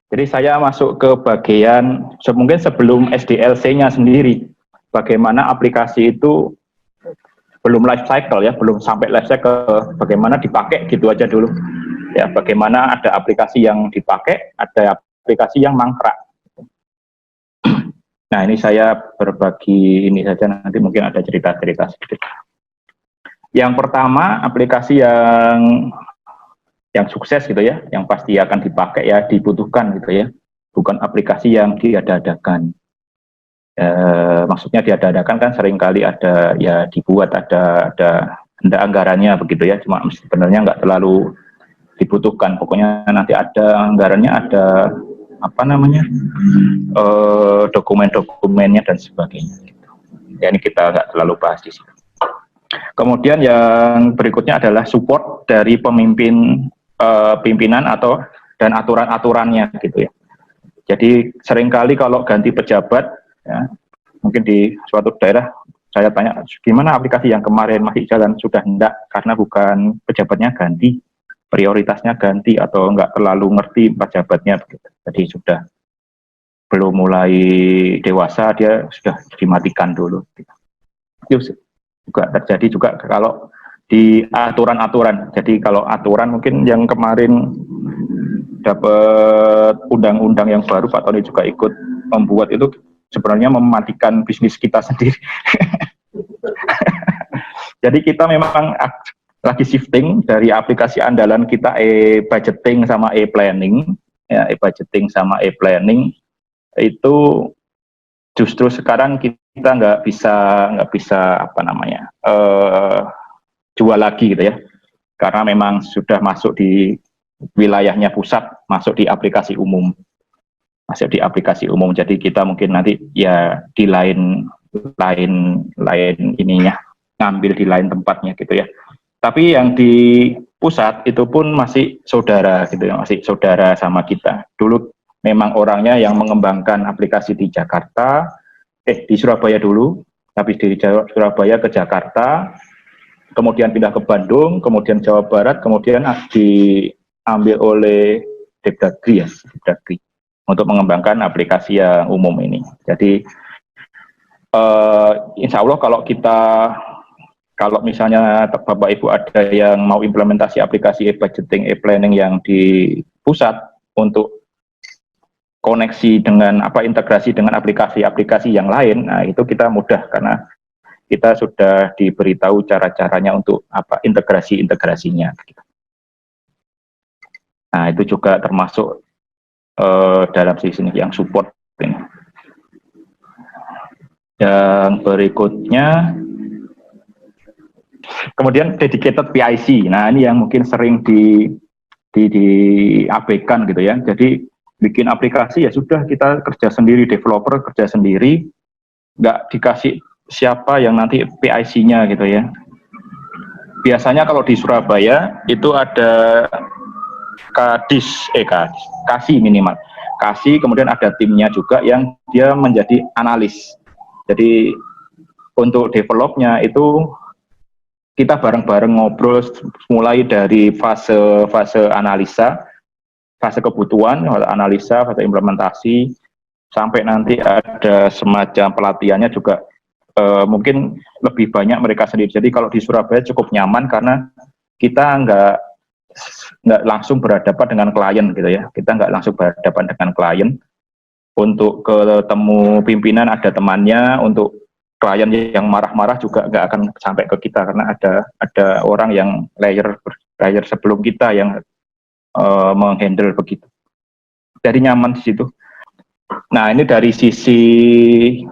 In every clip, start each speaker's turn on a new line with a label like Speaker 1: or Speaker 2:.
Speaker 1: Jadi saya masuk ke bagian mungkin sebelum SDLC-nya sendiri, bagaimana aplikasi itu belum life cycle ya, belum sampai life cycle, bagaimana dipakai gitu aja dulu. Ya, bagaimana ada aplikasi yang dipakai, ada aplikasi yang mangkrak. Nah, ini saya berbagi ini saja, nanti mungkin ada cerita-cerita sedikit. Yang pertama, aplikasi yang sukses gitu ya, yang pasti akan dipakai ya, dibutuhkan gitu ya, bukan aplikasi yang diada-adakan. Maksudnya diada-adakan kan seringkali ada ya dibuat ada anggarannya begitu ya, cuma sebenarnya nggak terlalu dibutuhkan. Pokoknya nanti ada anggarannya, ada apa namanya dokumen-dokumennya dan sebagainya. Ya ini kita nggak terlalu bahas di sini. Kemudian yang berikutnya adalah support dari pimpinan dan aturan-aturannya gitu ya. Jadi seringkali kalau ganti pejabat, ya, mungkin di suatu daerah saya tanya, gimana aplikasi yang kemarin masih jalan, sudah enggak, karena bukan pejabatnya ganti, prioritasnya ganti atau enggak terlalu ngerti pejabatnya begitu. Jadi sudah belum mulai dewasa dia sudah dimatikan dulu. Itu juga terjadi juga kalau di aturan-aturan. Jadi kalau aturan mungkin yang kemarin dapat undang-undang yang baru Pak Tony juga ikut membuat, itu sebenarnya mematikan bisnis kita sendiri. Jadi kita memang lagi shifting dari aplikasi andalan kita e-budgeting sama e-planning, ya, e-budgeting sama e-planning itu justru sekarang kita nggak bisa apa namanya jual lagi gitu ya, karena memang sudah masuk di wilayahnya pusat, masuk di aplikasi umum. Jadi kita mungkin nanti ya di lain ininya, ngambil di lain tempatnya gitu ya. Tapi yang di pusat itu pun masih saudara gitu ya, masih saudara sama kita. Dulu memang orangnya yang mengembangkan aplikasi di Jakarta, di Surabaya dulu, habis dari Surabaya ke Jakarta, kemudian pindah ke Bandung, kemudian Jawa Barat, kemudian diambil oleh Depdagri ya, Depdagri, untuk mengembangkan aplikasi yang umum ini. Jadi insya Allah kalau misalnya Bapak Ibu ada yang mau implementasi aplikasi e-budgeting, e-planning yang di pusat untuk koneksi dengan integrasi dengan aplikasi-aplikasi yang lain, nah itu kita mudah karena kita sudah diberitahu cara-caranya untuk integrasinya. Nah itu juga termasuk dalam sisi yang support ini. Yang berikutnya, kemudian dedicated PIC. Nah ini yang mungkin sering diabaikan gitu ya. Jadi bikin aplikasi ya sudah, kita kerja sendiri, developer kerja sendiri, nggak dikasih siapa yang nanti PIC-nya gitu ya. Biasanya kalau di Surabaya itu ada Kasih minimal. Kasih, kemudian ada timnya juga yang dia menjadi analis. Jadi untuk developnya itu kita bareng-bareng ngobrol mulai dari fase analisa, fase kebutuhan, analisa, fase implementasi, sampai nanti ada semacam pelatihannya juga mungkin lebih banyak mereka sendiri. Jadi kalau di Surabaya cukup nyaman karena kita nggak langsung berhadapan dengan klien gitu ya. Kita nggak langsung berhadapan dengan klien. Untuk ketemu pimpinan ada temannya, untuk klien yang marah-marah juga nggak akan sampai ke kita karena ada orang yang layer sebelum kita yang menghandle begitu. Jadi nyaman di situ. Nah ini dari sisi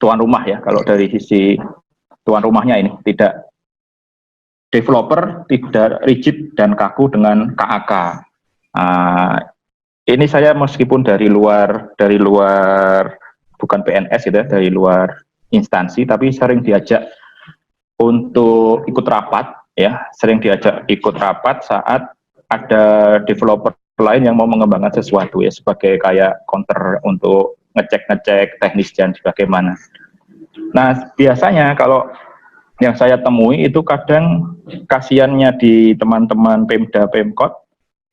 Speaker 1: tuan rumah ya. Kalau dari sisi tuan rumahnya ini tidak, developer tidak rigid dan kaku dengan KAK. Ini saya meskipun dari luar bukan PNS gitu ya, dari luar instansi, tapi sering diajak untuk ikut rapat ya, saat ada developer lain yang mau mengembangkan sesuatu ya, sebagai kayak counter untuk ngecek teknis dan sebagaimana. Nah biasanya kalau yang saya temui itu kadang kasihannya di teman-teman Pemda Pemkot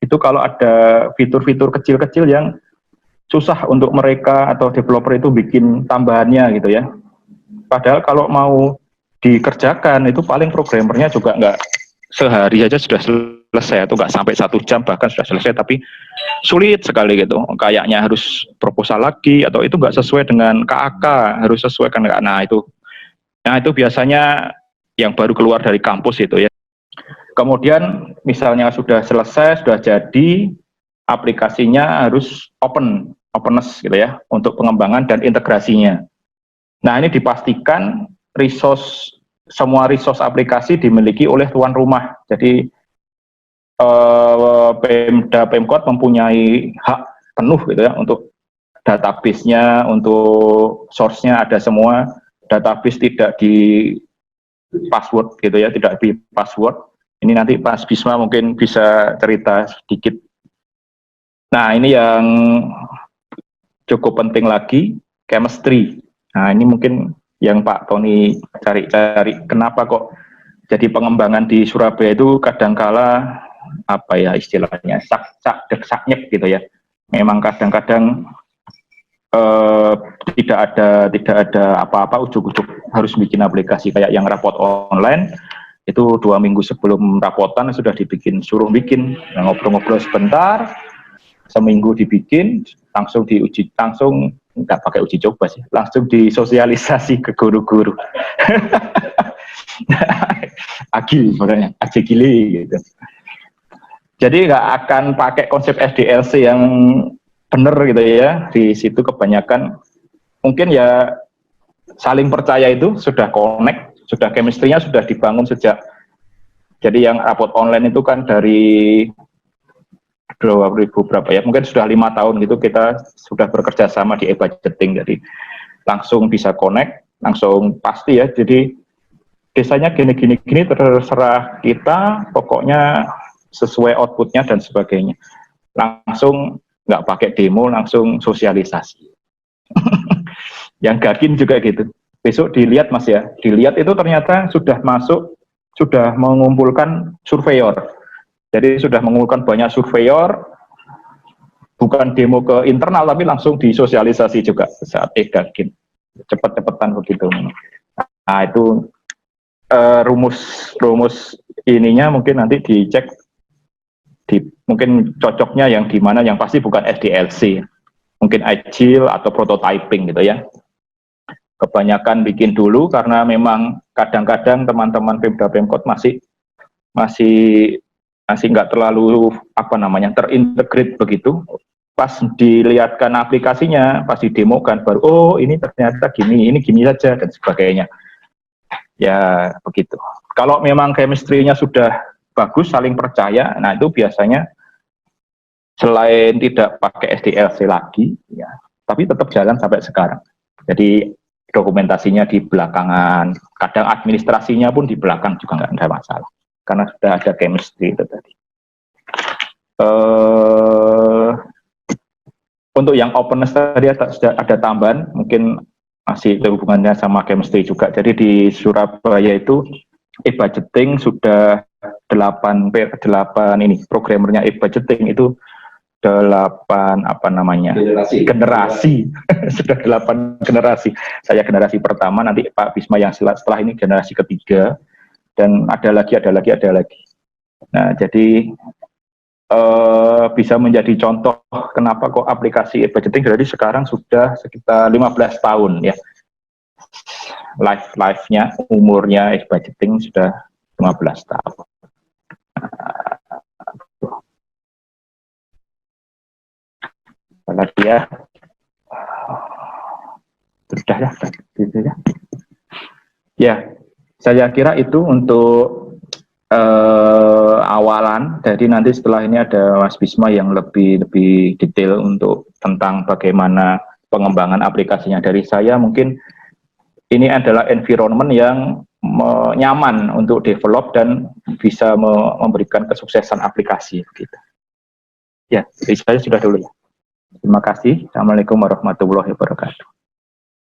Speaker 1: itu kalau ada fitur-fitur kecil-kecil yang susah untuk mereka atau developer itu bikin tambahannya gitu ya. Padahal kalau mau dikerjakan itu paling programmernya juga nggak sehari aja sudah selesai, atau nggak sampai 1 jam bahkan sudah selesai, tapi sulit sekali gitu. Kayaknya harus proposal lagi, atau itu nggak sesuai dengan KAK, harus sesuai dengan, nah itu biasanya yang baru keluar dari kampus itu ya. Kemudian misalnya sudah selesai, sudah jadi, aplikasinya harus openness gitu ya, untuk pengembangan dan integrasinya. Nah, ini dipastikan semua resource aplikasi dimiliki oleh tuan rumah. Jadi Pemda Pemkot mempunyai hak penuh gitu ya untuk database-nya, untuk source-nya ada semua. Database tidak di password gitu ya, tidak di password. Ini nanti Mas Bisma mungkin bisa cerita sedikit. Nah, ini yang cukup penting lagi, chemistry. Nah, ini mungkin yang Pak Tony cari-cari, kenapa kok jadi pengembangan di Surabaya itu kadangkala apa ya istilahnya sak-sak-dek-saknyek gitu ya. Memang kadang-kadang tidak ada apa-apa, ujuk-ujuk harus bikin aplikasi kayak yang rapot online itu 2 minggu sebelum rapotan sudah suruh bikin, ngobrol-ngobrol sebentar, seminggu dibikin, langsung diuji, langsung nggak pakai uji coba sih, langsung disosialisasi ke guru-guru. Agil sebenarnya, agile gitu. Jadi nggak akan pakai konsep SDLC yang benar gitu ya. Di situ kebanyakan mungkin ya saling percaya itu sudah connect, sudah chemistry-nya sudah dibangun sejak. Jadi yang rapot online itu kan dari 2000 berapa ya, mungkin sudah 5 tahun gitu kita sudah bekerja sama di e-budgeting, jadi langsung bisa connect, langsung pasti ya, jadi desanya gini terserah kita, pokoknya sesuai outputnya dan sebagainya, langsung nggak pakai demo, langsung sosialisasi. Yang Garkin juga gitu, besok dilihat Mas ya, dilihat itu ternyata sudah masuk, sudah mengumpulkan surveyor. Jadi sudah mengumpulkan banyak surveyor, bukan demo ke internal, tapi langsung disosialisasi juga saat Garkin. Cepat-cepatan begitu. Nah itu rumus ininya mungkin nanti dicek, mungkin cocoknya yang di mana, yang pasti bukan SDLC, mungkin agile atau prototyping gitu ya. Kebanyakan bikin dulu karena memang kadang-kadang teman-teman Pemda Pemkot masih nggak terlalu terintegrate begitu. Pas dilihatkan aplikasinya, pas didemokan baru, oh ini ternyata ini gini saja dan sebagainya. Ya begitu. Kalau memang chemistry-nya sudah bagus, saling percaya, nah itu biasanya selain tidak pakai SDLC lagi, ya, tapi tetap jalan sampai sekarang. Jadi dokumentasinya di belakangan, kadang administrasinya pun di belakang juga nggak ada masalah, karena sudah ada chemistry itu tadi. Untuk yang openness tadi sudah ada tambahan, mungkin masih hubungannya sama chemistry juga. Jadi di Surabaya itu e-budgeting sudah 8 ini, programmernya e-budgeting itu 8 generasi. Sudah 8 generasi. Saya generasi pertama, nanti Pak Bisma yang setelah ini generasi ketiga, dan ada lagi. Nah, jadi bisa menjadi contoh kenapa kok aplikasi e-budgeting jadi sekarang sudah sekitar 15 tahun ya. Life-nya, umurnya e-budgeting sudah 15 tahun. Lagi ya. Sudah ya, gitu ya. Ya, saya kira itu untuk awalan. Jadi nanti setelah ini ada Mas Bisma yang lebih detail untuk tentang bagaimana pengembangan aplikasinya. Dari saya mungkin ini adalah environment yang nyaman untuk develop dan bisa memberikan kesuksesan aplikasi begitu. Ya, dari saya sudah dulu ya. Terima kasih. Assalamualaikum warahmatullahi wabarakatuh.